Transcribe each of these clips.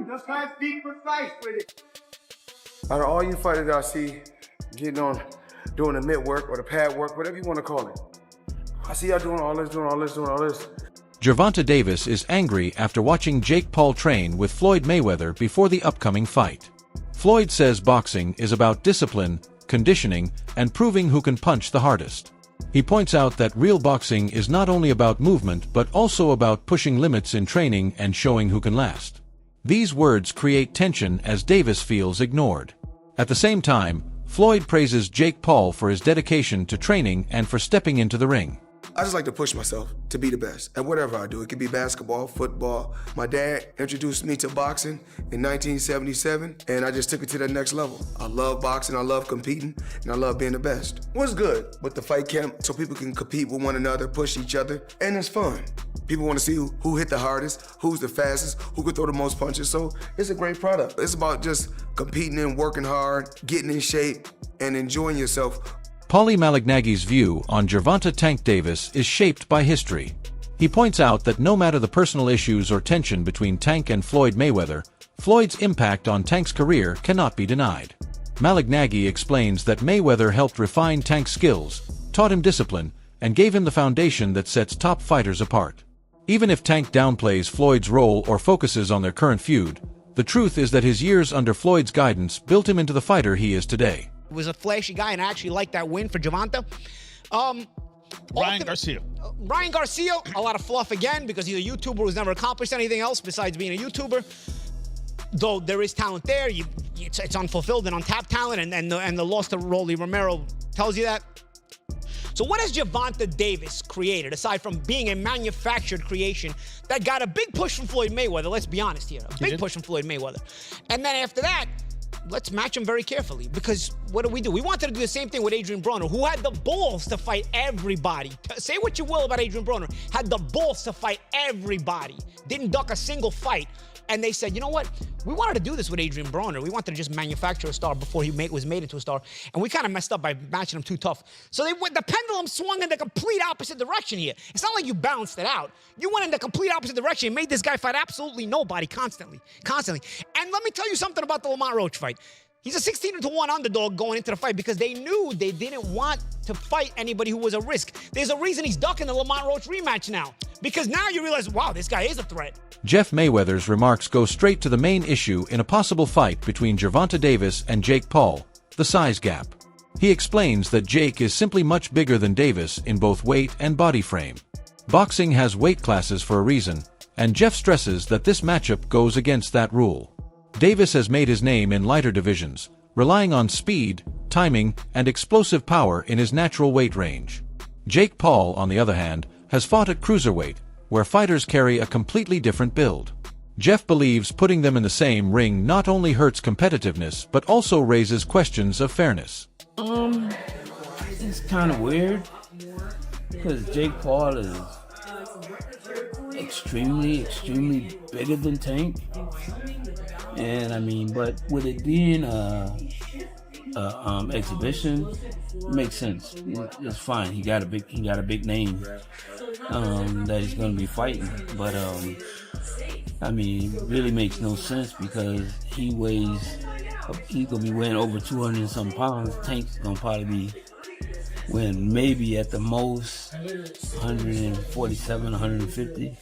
Just try to be precise with it. Out of all you fighters I see getting on, doing the mitt work or the pad work, whatever you want to call it, I see y'all doing all this. Gervonta Davis is angry after watching Jake Paul train with Floyd Mayweather before the upcoming fight. Floyd says boxing is about discipline, conditioning, and proving who can punch the hardest. He points out that real boxing is not only about movement but also about pushing limits in training and showing who can last. These words create tension as Davis feels ignored. At the same time, Floyd praises Jake Paul for his dedication to training and for stepping into the ring. I just like to push myself to be the best at whatever I do. It could be basketball, football. My dad introduced me to boxing in 1977, and I just took it to the next level. I love boxing, I love competing, and I love being the best. What's good with the fight camp so people can compete with one another, push each other, and it's fun. People want to see who hit the hardest, who's the fastest, who could throw the most punches, so it's a great product. It's about just competing and working hard, getting in shape, and enjoying yourself. Paulie Malignaggi's view on Gervonta "Tank" Davis is shaped by history. He points out that no matter the personal issues or tension between Tank and Floyd Mayweather, Floyd's impact on Tank's career cannot be denied. Malignaggi explains that Mayweather helped refine Tank's skills, taught him discipline, and gave him the foundation that sets top fighters apart. Even if Tank downplays Floyd's role or focuses on their current feud, the truth is that his years under Floyd's guidance built him into the fighter he is today. Was a flashy guy, and I actually liked that win for Gervonta. Ryan Garcia. Ryan Garcia, a lot of fluff again because he's a YouTuber who's never accomplished anything else besides being a YouTuber. Though there is talent there, it's unfulfilled and untapped talent, and the loss to Rolly Romero tells you that. So what has Gervonta Davis created, aside from being a manufactured creation that got a big push from Floyd Mayweather? Let's be honest here. A big push from Floyd Mayweather. And then after that, let's match him very carefully, because what do? We wanted to do the same thing with Adrian Broner, who had the balls to fight everybody. Say what you will about Adrian Broner, had the balls to fight everybody. Didn't duck a single fight. And they said, you know what? We wanted to do this with Adrian Broner. We wanted to just manufacture a star before he was made into a star. And we kind of messed up by matching him too tough. So the pendulum swung in the complete opposite direction here. It's not like you balanced it out. You went in the complete opposite direction and made this guy fight absolutely nobody constantly. And let me tell you something about the Lamont Roach fight. He's a 16-1 underdog going into the fight because they knew they didn't want to fight anybody who was a risk. There's a reason he's ducking the Lamont Roach rematch now, because now you realize, wow, this guy is a threat. Jeff Mayweather's remarks go straight to the main issue in a possible fight between Gervonta Davis and Jake Paul, the size gap. He explains that Jake is simply much bigger than Davis in both weight and body frame. Boxing has weight classes for a reason, and Jeff stresses that this matchup goes against that rule. Davis has made his name in lighter divisions, relying on speed, timing, and explosive power in his natural weight range. Jake Paul, on the other hand, has fought at cruiserweight, where fighters carry a completely different build. Jeff believes putting them in the same ring not only hurts competitiveness, but also raises questions of fairness. It's kind of weird, because Jake Paul is extremely bigger than Tank. And I mean, but with it being exhibition, it makes sense. It's fine. He got a big name that he's gonna be fighting. But I mean, it really makes no sense because he's gonna be weighing over 200 and some pounds. Tank's gonna probably be weighing maybe at the most 147, 150.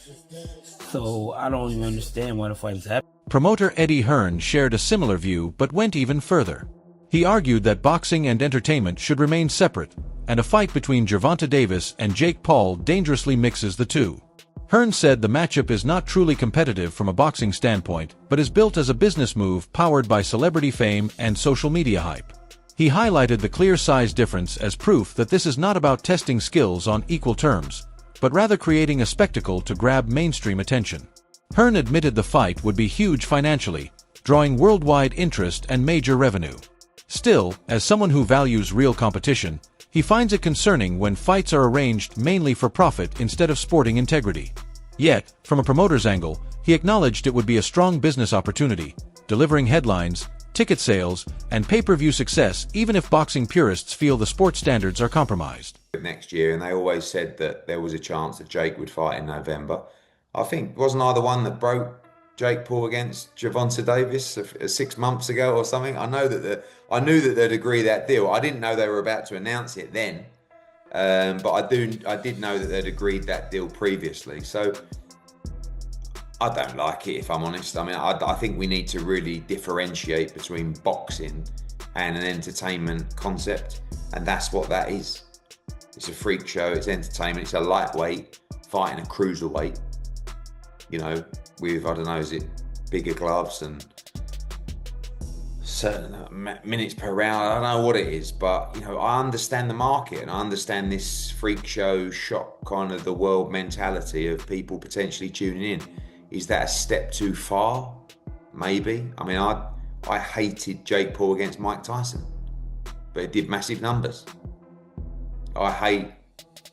So I don't even understand why the fight is happening. Promoter Eddie Hearn shared a similar view but went even further. He argued that boxing and entertainment should remain separate, and a fight between Gervonta Davis and Jake Paul dangerously mixes the two. Hearn said the matchup is not truly competitive from a boxing standpoint, but is built as a business move powered by celebrity fame and social media hype. He highlighted the clear size difference as proof that this is not about testing skills on equal terms, but rather creating a spectacle to grab mainstream attention. Hearn admitted the fight would be huge financially, drawing worldwide interest and major revenue. Still, as someone who values real competition, he finds it concerning when fights are arranged mainly for profit instead of sporting integrity. Yet, from a promoter's angle, he acknowledged it would be a strong business opportunity, delivering headlines, ticket sales, and pay-per-view success even if boxing purists feel the sport standards are compromised. Next year, and they always said that there was a chance that Jake would fight in November. I think, wasn't I the one that broke Jake Paul against Gervonta Davis 6 months ago or something? I knew that they'd agree that deal. I didn't know they were about to announce it then, but I did know that they'd agreed that deal previously. So I don't like it, if I'm honest. I mean, I think we need to really differentiate between boxing and an entertainment concept, and that's what that is. It's a freak show. It's entertainment. It's a lightweight fighting a cruiserweight. You know, with, I don't know, is it bigger gloves and certain minutes per round? I don't know what it is, but, you know, I understand the market and I understand this freak show shock kind of the world mentality of people potentially tuning in. Is that a step too far? Maybe. I mean, I hated Jake Paul against Mike Tyson, but it did massive numbers. I hate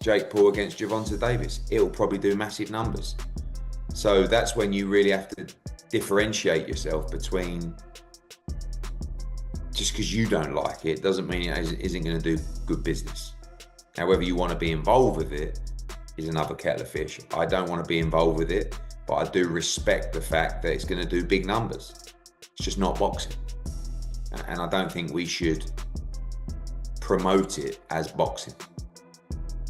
Jake Paul against Gervonta Davis. It'll probably do massive numbers. So that's when you really have to differentiate yourself between, just because you don't like it doesn't mean it isn't going to do good business. Now, whether you want to be involved with it is another kettle of fish. I don't want to be involved with it, but I do respect the fact that it's going to do big numbers. It's just not boxing. And I don't think we should promote it as boxing.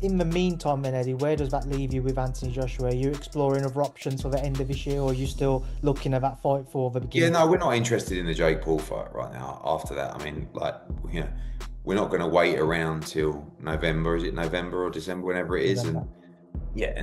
In the meantime, then, Eddie, where does that leave you with Anthony Joshua? Are you exploring other options for the end of this year, or are you still looking at that fight for the beginning? Yeah, no, we're not interested in the Jake Paul fight right now. After that, I mean, like, you know, we're not going to wait around till November. Is it November or December, whenever it is, and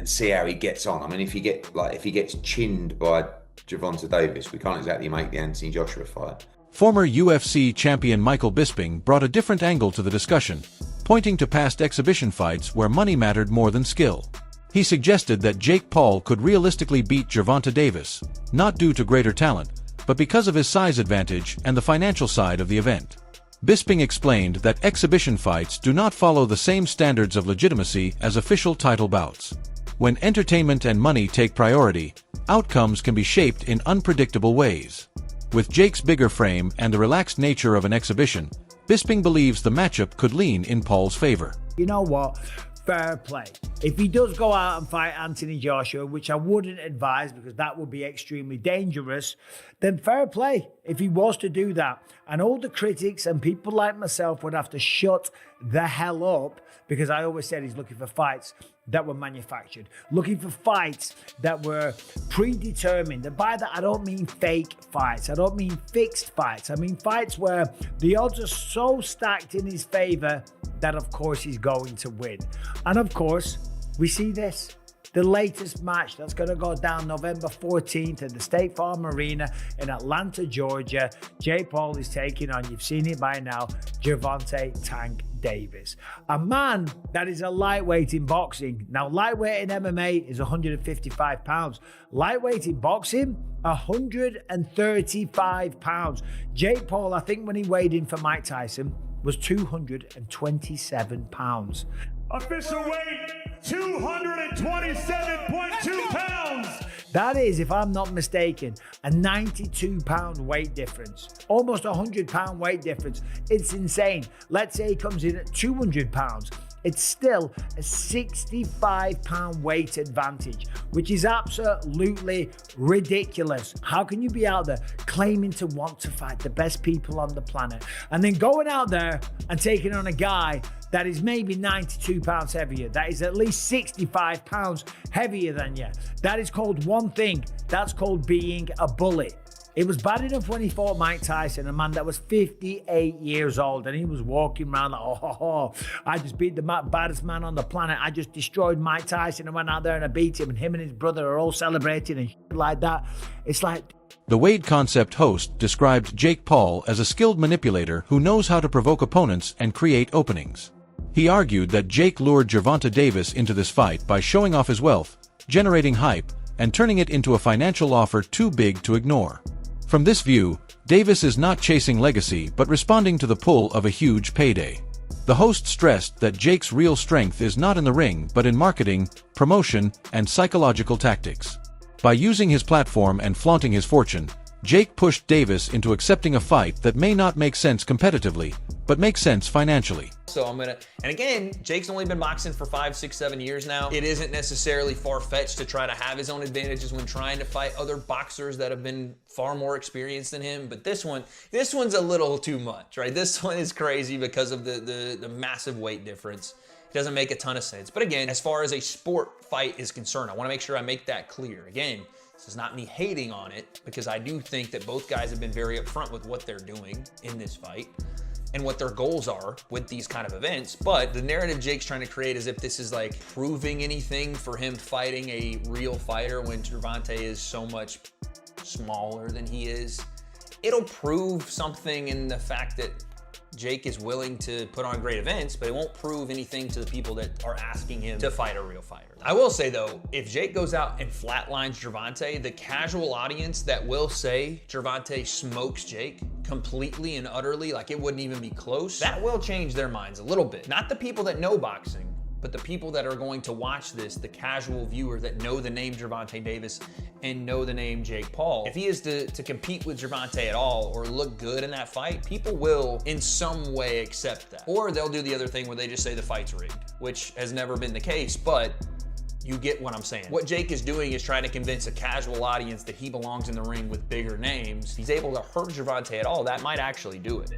see how he gets on. I mean, if he gets chinned by Gervonta Davis, we can't exactly make the Anthony Joshua fight. Former UFC champion Michael Bisping brought a different angle to the discussion, pointing to past exhibition fights where money mattered more than skill. He suggested that Jake Paul could realistically beat Gervonta Davis, not due to greater talent, but because of his size advantage and the financial side of the event. Bisping explained that exhibition fights do not follow the same standards of legitimacy as official title bouts. When entertainment and money take priority, outcomes can be shaped in unpredictable ways. With Jake's bigger frame and the relaxed nature of an exhibition, Bisping believes the matchup could lean in Paul's favor. You know what? Fair play. If he does go out and fight Anthony Joshua, which I wouldn't advise because that would be extremely dangerous, then fair play if he was to do that. And all the critics and people like myself would have to shut the hell up, because I always said he's looking for fights that were manufactured, looking for fights that were predetermined. And by that, I don't mean fake fights. I don't mean fixed fights. I mean fights where the odds are so stacked in his favor that, of course, he's going to win. And of course, we see this. The latest match that's going to go down November 14th at the State Farm Arena in Atlanta, Georgia. Jake Paul is taking on, you've seen it by now, Gervonta Tank Davis. A man that is a lightweight in boxing. Now, lightweight in MMA is 155 pounds. Lightweight in boxing, 135 pounds. Jake Paul, I think when he weighed in for Mike Tyson, was 227 pounds. Official weight, 227.2 pounds. That is, if I'm not mistaken, a 92-pound weight difference. Almost a 100-pound weight difference. It's insane. Let's say he comes in at 200 pounds. It's still a 65-pound weight advantage, which is absolutely ridiculous. How can you be out there claiming to want to fight the best people on the planet and then going out there and taking on a guy that is maybe 92 pounds heavier, that is at least 65 pounds heavier than you? That is called one thing. That's called being a bully. It was bad enough when he fought Mike Tyson, a man that was 58 years old, and he was walking around like, I just beat the baddest man on the planet. I just destroyed Mike Tyson and went out there and I beat him, and him and his brother are all celebrating and shit like that. It's like... The Wade Concept host described Jake Paul as a skilled manipulator who knows how to provoke opponents and create openings. He argued that Jake lured Gervonta Davis into this fight by showing off his wealth, generating hype, and turning it into a financial offer too big to ignore. From this view, Davis is not chasing legacy but responding to the pull of a huge payday. The host stressed that Jake's real strength is not in the ring but in marketing, promotion, and psychological tactics. By using his platform and flaunting his fortune, Jake pushed Davis into accepting a fight that may not make sense competitively, but makes sense financially. So and again, Jake's only been boxing for 5, 6, 7 years now. It isn't necessarily far-fetched to try to have his own advantages when trying to fight other boxers that have been far more experienced than him. But this one's a little too much, right? This one is crazy because of the massive weight difference. It doesn't make a ton of sense. But again, as far as a sport fight is concerned, I want to make sure I make that clear. Again, this is not me hating on it, because I do think that both guys have been very upfront with what they're doing in this fight and what their goals are with these kind of events. But the narrative Jake's trying to create is if this is like proving anything for him fighting a real fighter when Gervonta is so much smaller than he is. It'll prove something in the fact that Jake is willing to put on great events, but it won't prove anything to the people that are asking him to fight a real fighter. I will say though, if Jake goes out and flatlines Gervonta, the casual audience that will say Gervonta smokes Jake completely and utterly, like it wouldn't even be close, that will change their minds a little bit. Not the people that know boxing, but the people that are going to watch this, the casual viewer that know the name Gervonta Davis and know the name Jake Paul. If he is to compete with Gervonta at all or look good in that fight, people will in some way accept that. Or they'll do the other thing where they just say the fight's rigged, which has never been the case, but you get what I'm saying. What Jake is doing is trying to convince a casual audience that he belongs in the ring with bigger names. If he's able to hurt Gervonta at all, that might actually do it.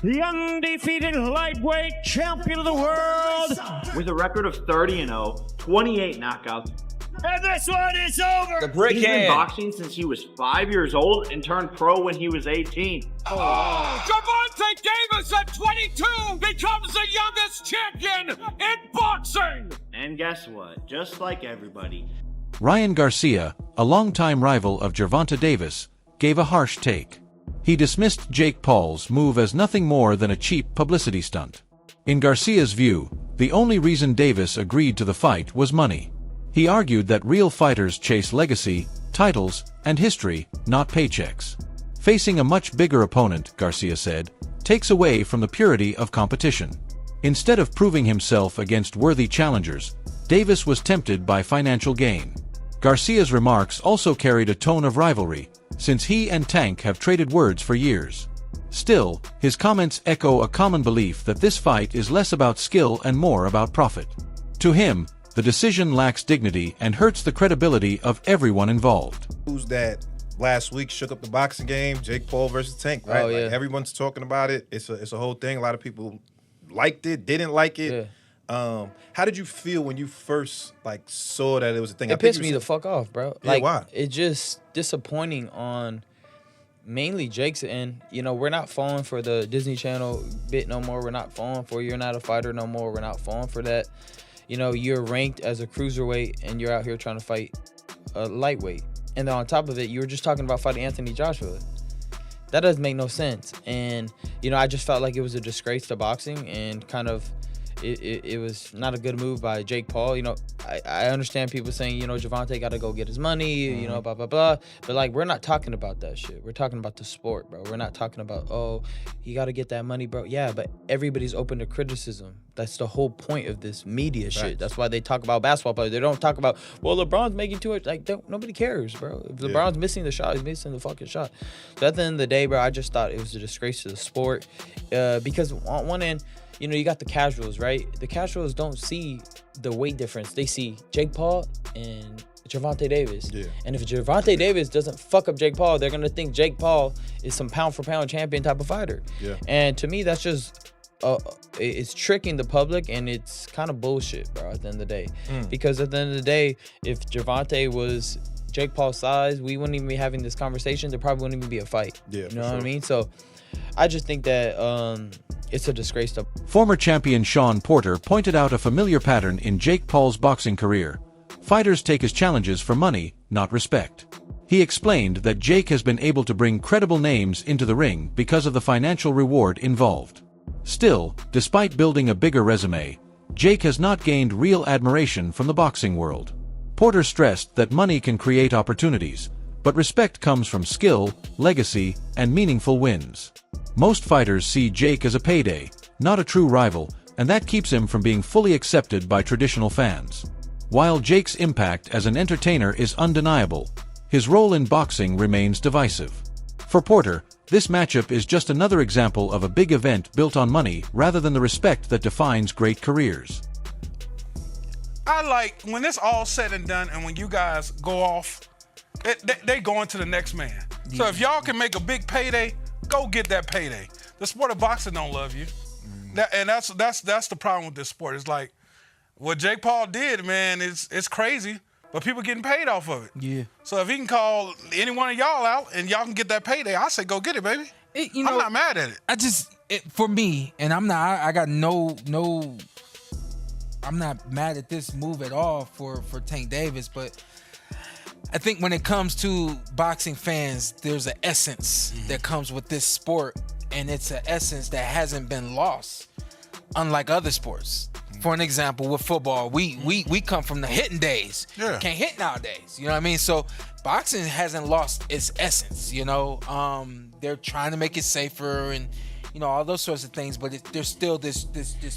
The undefeated lightweight champion of the world. With a record of 30-0, 28 knockouts. And this one is over. The brick He's been hand. boxing since he was 5 years old and turned pro when he was 18. Gervonta Davis at 22 becomes the youngest champion in boxing. And guess what? Just like everybody, Ryan Garcia, a longtime rival of Gervonta Davis, gave a harsh take. He dismissed Jake Paul's move as nothing more than a cheap publicity stunt. In Garcia's view, the only reason Davis agreed to the fight was money. He argued that real fighters chase legacy, titles, and history, not paychecks. Facing a much bigger opponent, Garcia said, takes away from the purity of competition. Instead of proving himself against worthy challengers, Davis was tempted by financial gain. Garcia's remarks also carried a tone of rivalry, since he and Tank have traded words for years. Still, his comments echo a common belief that this fight is less about skill and more about profit. To him, the decision lacks dignity and hurts the credibility of everyone involved. Who's that last week shook up the boxing game? Jake Paul versus Tank, right? Oh, yeah. Like, everyone's talking about it. It's a whole thing. A lot of people liked it, didn't like it. Yeah. How did you feel when you first saw that it was a thing? It pissed me the fuck off, bro. Yeah, why? It's just disappointing on mainly Jake's end. You know, we're not falling for the Disney Channel bit no more. We're not falling for you're not a fighter no more. We're not falling for that. You know, you're ranked as a cruiserweight and you're out here trying to fight a lightweight. And then on top of it, you were just talking about fighting Anthony Joshua. That doesn't make no sense. And, you know, I just felt like it was a disgrace to boxing and kind of it was not a good move by Jake Paul. You know, I understand people saying, you know, Gervonta got to go get his money, you know, blah, blah, blah. But, like, we're not talking about that shit. We're talking about the sport, bro. We're not talking about, oh, you got to get that money, bro. Yeah, but everybody's open to criticism. That's the whole point of this media shit. Right. That's why they talk about basketball players. They don't talk about, well, LeBron's making too much. Like, nobody cares, bro. If LeBron's missing the shot, he's missing the fucking shot. So at the end of the day, bro, I just thought it was a disgrace to the sport. Because on one end, you know, you got the casuals, right? The casuals don't see the weight difference. They see Jake Paul and Gervonta Davis. Yeah. And if Gervonta Davis doesn't fuck up Jake Paul, they're going to think Jake Paul is some pound-for-pound champion type of fighter. Yeah. And to me, that's just, it's tricking the public, and it's kind of bullshit, bro, at the end of the day. Because at the end of the day, if Gervonta was Jake Paul's size, we wouldn't even be having this conversation. There probably wouldn't even be a fight. Yeah, you know what I mean? So I just think that it's a disgrace to... Former champion Sean Porter pointed out a familiar pattern in Jake Paul's boxing career. Fighters take his challenges for money, not respect. He explained that Jake has been able to bring credible names into the ring because of the financial reward involved. Still, despite building a bigger resume, Jake has not gained real admiration from the boxing world. Porter stressed that money can create opportunities, but respect comes from skill, legacy, and meaningful wins. Most fighters see Jake as a payday, not a true rival, and that keeps him from being fully accepted by traditional fans. While Jake's impact as an entertainer is undeniable, his role in boxing remains divisive. For Porter, this matchup is just another example of a big event built on money rather than the respect that defines great careers. I like when it's all said and done and when you guys go off, they go into the next man. Yeah. So if y'all can make a big payday, go get that payday. The sport of boxing don't love you. And that's the problem with this sport. It's like what Jake Paul did, man, it's crazy, but people getting paid off of it. Yeah. So if he can call any one of y'all out and y'all can get that payday, I say go get it, baby. I'm not mad at it. For me, and I'm not mad at this move at all for Tank Davis, but I think when it comes to boxing fans, there's an essence that comes with this sport, and it's an essence that hasn't been lost, unlike other sports. For an example, with football, we come from the hitting days. Yeah. Can't hit nowadays. You know what I mean? So boxing hasn't lost its essence. You know, they're trying to make it safer and all those sorts of things, but there's still this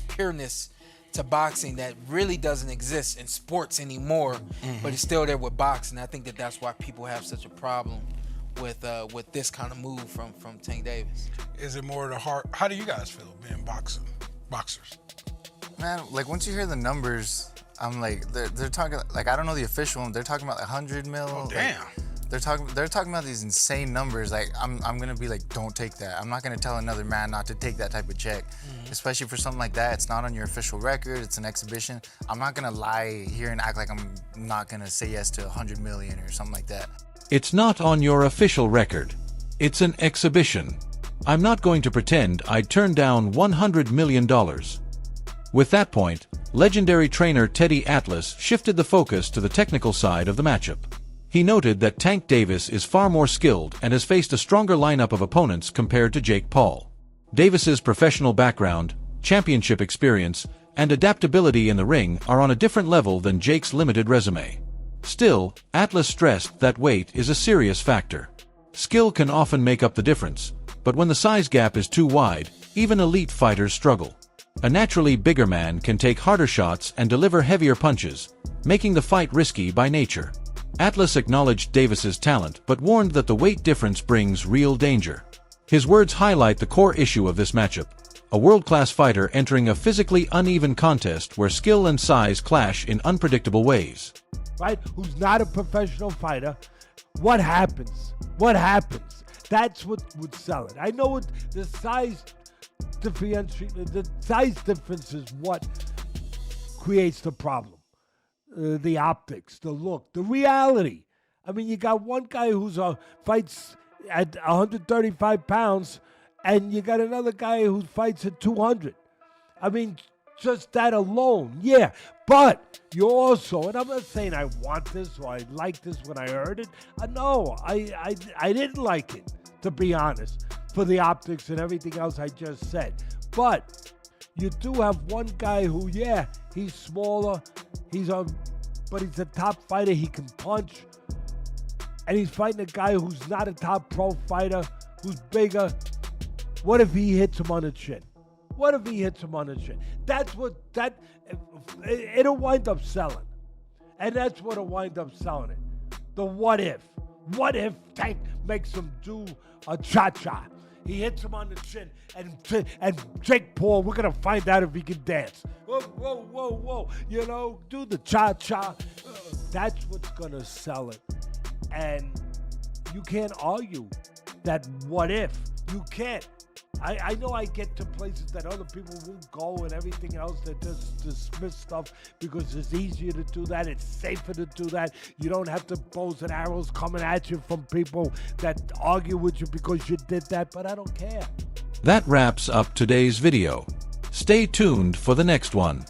pureness to boxing that really doesn't exist in sports anymore, but it's still there with boxing. I think that's why people have such a problem with this kind of move from Tank Davis. Is it more the heart? How do you guys feel being boxers? Man, like once you hear the numbers, I'm like they're talking like I don't know the official one. They're talking about like 100 mil. Oh damn. Like, they're talking about these insane numbers. Like I'm gonna be like, don't take that. I'm not gonna tell another man not to take that type of check, especially for something like that. It's not on your official record. It's an exhibition. I'm not gonna lie here and act like I'm not gonna say yes to 100 million or something like that. It's not on your official record. It's an exhibition. I'm not going to pretend I'd turn down $100 million. With that point, legendary trainer Teddy Atlas shifted the focus to the technical side of the matchup. He noted that Tank Davis is far more skilled and has faced a stronger lineup of opponents compared to Jake Paul. Davis's professional background, championship experience, and adaptability in the ring are on a different level than Jake's limited resume. Still, Atlas stressed that weight is a serious factor. Skill can often make up the difference, but when the size gap is too wide, even elite fighters struggle. A naturally bigger man can take harder shots and deliver heavier punches, making the fight risky by nature. Atlas acknowledged Davis's talent but warned that the weight difference brings real danger. His words highlight the core issue of this matchup: a world-class fighter entering a physically uneven contest where skill and size clash in unpredictable ways. Right? Who's not a professional fighter. What happens? What happens? That's what would sell it. I know the size difference is what creates the problem. The optics, the look, the reality. I mean, you got one guy who's fights at 135 pounds, and you got another guy who fights at 200. I mean, just that alone, yeah. But you also, and I'm not saying I want this or I like this when I heard it. No, I didn't like it, to be honest, for the optics and everything else I just said. But you do have one guy who, yeah, he's smaller, but he's a top fighter, he can punch, and he's fighting a guy who's not a top pro fighter, who's bigger. What if he hits him on the chin? What if he hits him on the chin? It'll wind up selling. And that's what'll wind up selling it. The what if. What if Tank makes him do a cha-cha? He hits him on the chin, and Jake Paul, we're going to find out if he can dance. Whoa, whoa, whoa, whoa. You know, do the cha-cha. That's what's going to sell it. And you can't argue that what if. You can't. I know I get to places that other people won't go and everything else, that just dismiss stuff because it's easier to do that. It's safer to do that. You don't have to bows and arrows coming at you from people that argue with you because you did that, but I don't care. That wraps up today's video. Stay tuned for the next one.